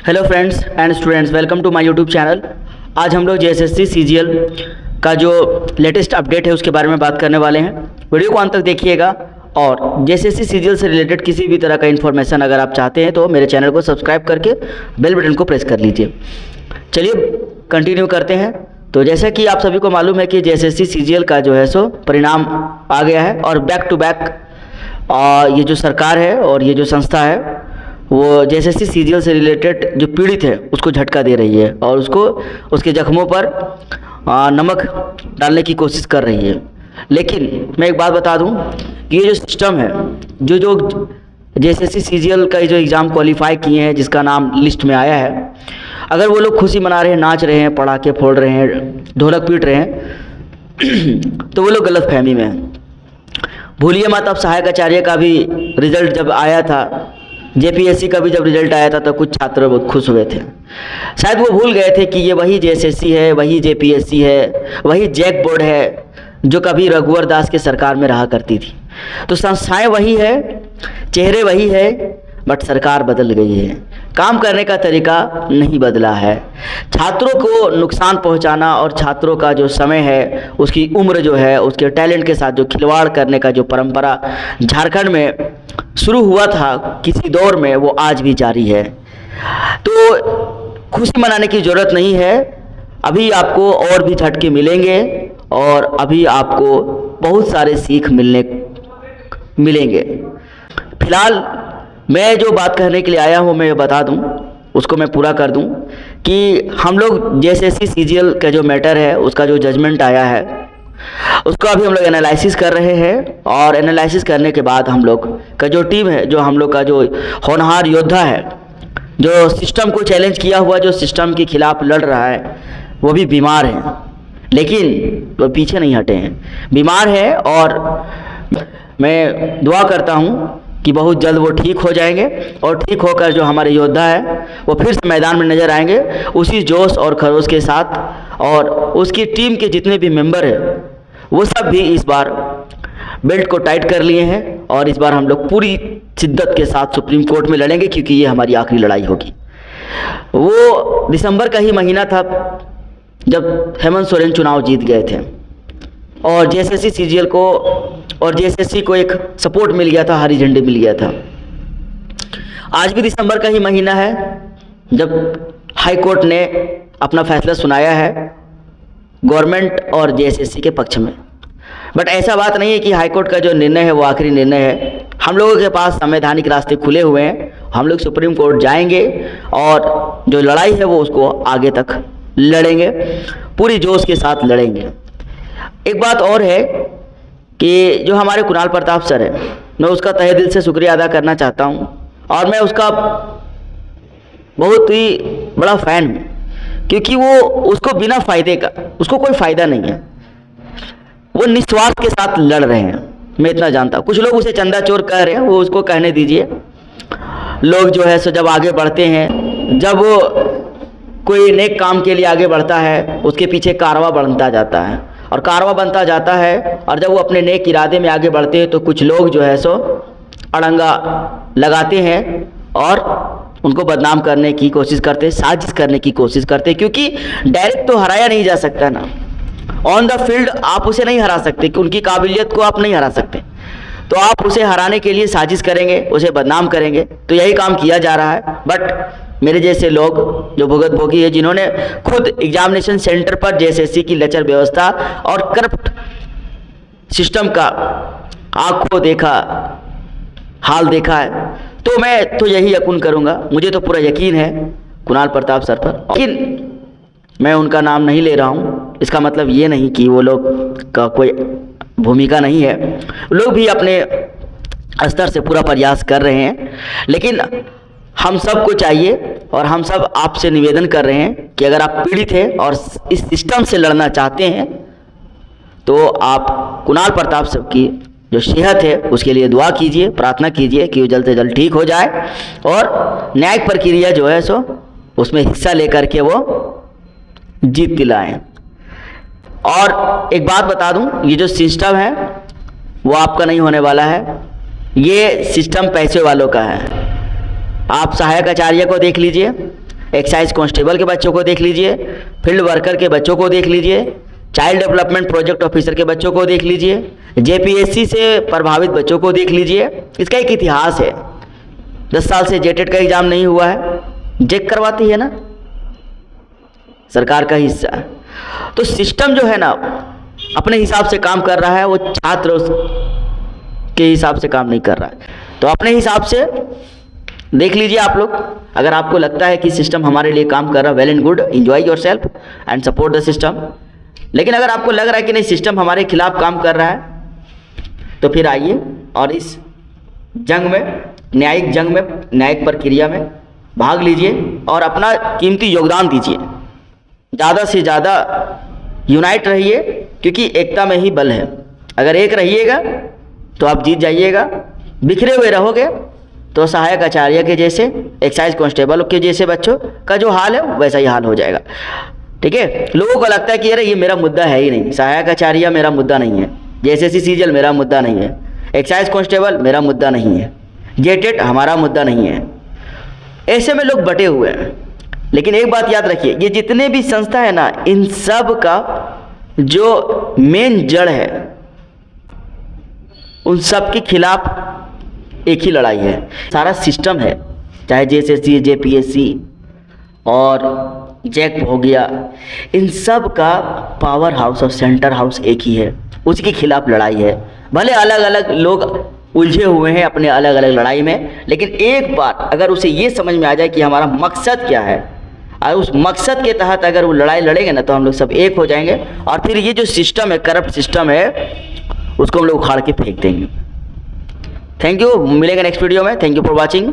Hello friends and students, welcome to my YouTube channel. आज हम लोग जेएसएससी सीजीएल का जो लेटेस्ट अपडेट है उसके बारे में बात करने वाले हैं। वीडियो को अंत तक देखिएगा और जेएसएससी सीजीएल से रिलेटेड किसी भी तरह का इन्फॉर्मेशन अगर आप चाहते हैं तो मेरे चैनल को सब्सक्राइब करके बेल बटन को प्रेस कर लीजिए। चलिए कंटिन्यू करते हैं। तो जैसा कि आप सभी को मालूम है कि जेएसएससी सीजीएल का जो है सो परिणाम आ गया है और बैक टू बैक ये जो सरकार है और ये जो संस्था है वो जेएसएससी सीजीएल से रिलेटेड जो पीड़ित है उसको झटका दे रही है और उसको उसके जख्मों पर नमक डालने की कोशिश कर रही है। लेकिन मैं एक बात बता दूं कि ये जो सिस्टम है जो जेएसएससी सीजीएल का जो एग्ज़ाम क्वालिफाई किए हैं, जिसका नाम लिस्ट में आया है, अगर वो लोग खुशी मना रहे हैं, नाच रहे हैं, पटाखे फोड़ रहे हैं, ढोलक पीट रहे हैं तो वो लोग गलत फहमी में हैं। भूलिए मत, अब सहायक आचार्य का भी रिजल्ट जब आया था, जेपीएससी का भी जब रिजल्ट आया था तो कुछ छात्र बहुत खुश हुए थे। शायद वो भूल गए थे कि ये वही जेएसएससी है, वही जेपीएससी है, वही जैक बोर्ड है जो कभी रघुवर दास के सरकार में रहा करती थी। तो संस्थाएं वही है, चेहरे वही है, बट सरकार बदल गई है, काम करने का तरीका नहीं बदला है। छात्रों को नुकसान पहुंचाना और छात्रों का जो समय है, उसकी उम्र जो है, उसके टैलेंट के साथ जो खिलवाड़ करने का जो परंपरा झारखंड में शुरू हुआ था किसी दौर में, वो आज भी जारी है। तो खुशी मनाने की ज़रूरत नहीं है। अभी आपको और भी झटके मिलेंगे और अभी आपको बहुत सारे सीख मिलेंगे। फिलहाल मैं जो बात करने के लिए आया हूँ, मैं ये बता दूँ, उसको मैं पूरा कर दूँ कि हम लोग जेएसएससी सीजीएल का जो मैटर है, उसका जो जजमेंट आया है, उसको अभी हम लोग एनालिसिस कर रहे हैं। और एनालिसिस करने के बाद हम लोग का जो टीम है, जो हम लोग का जो होनहार योद्धा है, जो सिस्टम को चैलेंज किया हुआ, जो सिस्टम के खिलाफ लड़ रहा है, वो भी बीमार है, लेकिन वो पीछे नहीं हटे हैं, बीमार है। और मैं दुआ करता हूँ कि बहुत जल्द वो ठीक हो जाएंगे और ठीक होकर जो हमारे योद्धा है वो फिर से मैदान में नज़र आएंगे उसी जोश और खरोश के साथ। और उसकी टीम के जितने भी मेंबर हैं वो सब भी इस बार बेल्ट को टाइट कर लिए हैं और इस बार हम लोग पूरी शिद्दत के साथ सुप्रीम कोर्ट में लड़ेंगे, क्योंकि ये हमारी आखिरी लड़ाई होगी। वो दिसंबर का ही महीना था जब हेमंत सोरेन चुनाव जीत गए थे और जेएसएससी सीजीएल को और जेएसएससी को एक सपोर्ट मिल गया था, हरी झंडी मिल गया था। आज भी दिसंबर का ही महीना है जब हाई कोर्ट ने अपना फैसला सुनाया है गवर्नमेंट और जेएसएससी के पक्ष में। बट ऐसा बात नहीं है कि हाई कोर्ट का जो निर्णय है वो आखिरी निर्णय है। हम लोगों के पास संवैधानिक रास्ते खुले हुए हैं, हम लोग सुप्रीम कोर्ट जाएंगे और जो लड़ाई है वो उसको आगे तक लड़ेंगे, पूरी जोश के साथ लड़ेंगे। एक बात और है कि जो हमारे कुणाल प्रताप सर है, मैं उसका तहे दिल से शुक्रिया अदा करना चाहता हूँ और मैं उसका बहुत ही बड़ा फ़ैन हूँ, क्योंकि वो उसको बिना फ़ायदे का, उसको कोई फ़ायदा नहीं है, वो निस्वार्थ के साथ लड़ रहे हैं। मैं इतना जानता हूँ। कुछ लोग उसे चंदा चोर कह रहे हैं, वो उसको कहने दीजिए। लोग जो है सो जब आगे बढ़ते हैं, जब वो कोई नेक काम के लिए आगे बढ़ता है, उसके पीछे कारवा बनता जाता है और कारवा बनता जाता है। और जब वो अपने नेक इरादे में आगे बढ़ते हैं तो कुछ लोग जो है सो अड़ंगा लगाते हैं और उनको बदनाम करने की कोशिश करते हैं, साजिश करने की कोशिश करते हैं, क्योंकि डायरेक्ट तो हराया नहीं जा सकता ना। ऑन द फील्ड आप उसे नहीं हरा सकते, कि उनकी काबिलियत को आप नहीं हरा सकते, तो आप उसे हराने के लिए साजिश करेंगे, उसे बदनाम करेंगे। तो यही काम किया जा रहा है। बट मेरे जैसे लोग जो भुगत भोगी है, जिन्होंने खुद एग्जामिनेशन सेंटर पर जेएसएससी की लचर व्यवस्था और करप्ट सिस्टम का आंखों देखा हाल देखा है, तो मैं तो यही यकीन करूंगा, मुझे तो पूरा यकीन है कुणाल प्रताप सर पर। लेकिन मैं उनका नाम नहीं ले रहा हूँ, इसका मतलब ये नहीं कि वो लोग का कोई भूमिका नहीं है। लोग भी अपने स्तर से पूरा प्रयास कर रहे हैं, लेकिन हम सबको चाहिए और हम सब आपसे निवेदन कर रहे हैं कि अगर आप पीड़ित हैं और इस सिस्टम से लड़ना चाहते हैं तो आप कुणाल प्रताप सर की जो सेहत है उसके लिए दुआ कीजिए, प्रार्थना कीजिए कि वो जल्द से जल्द ठीक हो जाए और न्यायिक प्रक्रिया जो है सो उसमें हिस्सा लेकर के वो जीत दिलाएं। और एक बात बता दूं, ये जो सिस्टम है वो आपका नहीं होने वाला है, ये सिस्टम पैसे वालों का है। आप सहायक आचार्य को देख लीजिए, एक्साइज कांस्टेबल के बच्चों को देख लीजिए, फील्ड वर्कर के बच्चों को देख लीजिए, चाइल्ड डेवलपमेंट प्रोजेक्ट ऑफिसर के बच्चों को देख लीजिए, जेपीएससी से प्रभावित बच्चों को देख लीजिए। इसका एक इतिहास है। 10 साल से जेटेट का एग्जाम नहीं हुआ है, जेक करवाती है ना सरकार का हिस्सा। तो सिस्टम जो है ना अपने हिसाब से काम कर रहा है, वो छात्र के हिसाब से काम नहीं कर रहा है। तो अपने हिसाब से देख लीजिए आप लोग। अगर आपको लगता है कि सिस्टम हमारे लिए काम कर रहा है, well and good, enjoy yourself and support the system. लेकिन अगर आपको लग रहा है कि नहीं सिस्टम हमारे खिलाफ काम कर रहा है, तो फिर आइए और इस जंग में, न्यायिक जंग में, न्यायिक प्रक्रिया में भाग लीजिए और अपना कीमती योगदान दीजिए। ज़्यादा से ज़्यादा यूनाइट रहिए, क्योंकि एकता में ही बल है। अगर एक रहिएगा तो आप जीत जाइएगा। बिखरे हुए रहोगे तो सहायक आचार्य के जैसे, एक्साइज कांस्टेबल के जैसे बच्चों का जो हाल है वैसा ही हाल हो जाएगा। ठीक है, लोगों को लगता है कि अरे ये मेरा मुद्दा है ही नहीं, सहायक आचार्य मेरा मुद्दा नहीं है, जेएसएससी सीजीएल मेरा मुद्दा नहीं है, एक्साइज कांस्टेबल मेरा मुद्दा नहीं है, जेटेट हमारा मुद्दा नहीं है। ऐसे में लोग बटे हुए हैं। लेकिन एक बात याद रखिए, ये जितने भी संस्था है ना, इन सब का जो मेन जड़ है, उन सब के खिलाफ एक ही लड़ाई है। सारा सिस्टम है, चाहे जेएसएससी, जेपीएससी और जैक हो गया, इन सब का पावर हाउस और सेंटर हाउस एक ही है, उसके खिलाफ लड़ाई है। भले अलग अलग लोग उलझे हुए हैं अपने अलग अलग लड़ाई में, लेकिन एक बार अगर उसे ये समझ में आ जाए कि हमारा मकसद क्या है, और उस मकसद के तहत अगर वो लड़ाई लड़ेंगे ना, तो हम लोग सब एक हो जाएंगे और फिर ये जो सिस्टम है, करप्ट सिस्टम है, उसको हम लोग उखाड़ के फेंक देंगे। थैंक यू, मिलेंगे नेक्स्ट वीडियो में। Thank you for watching.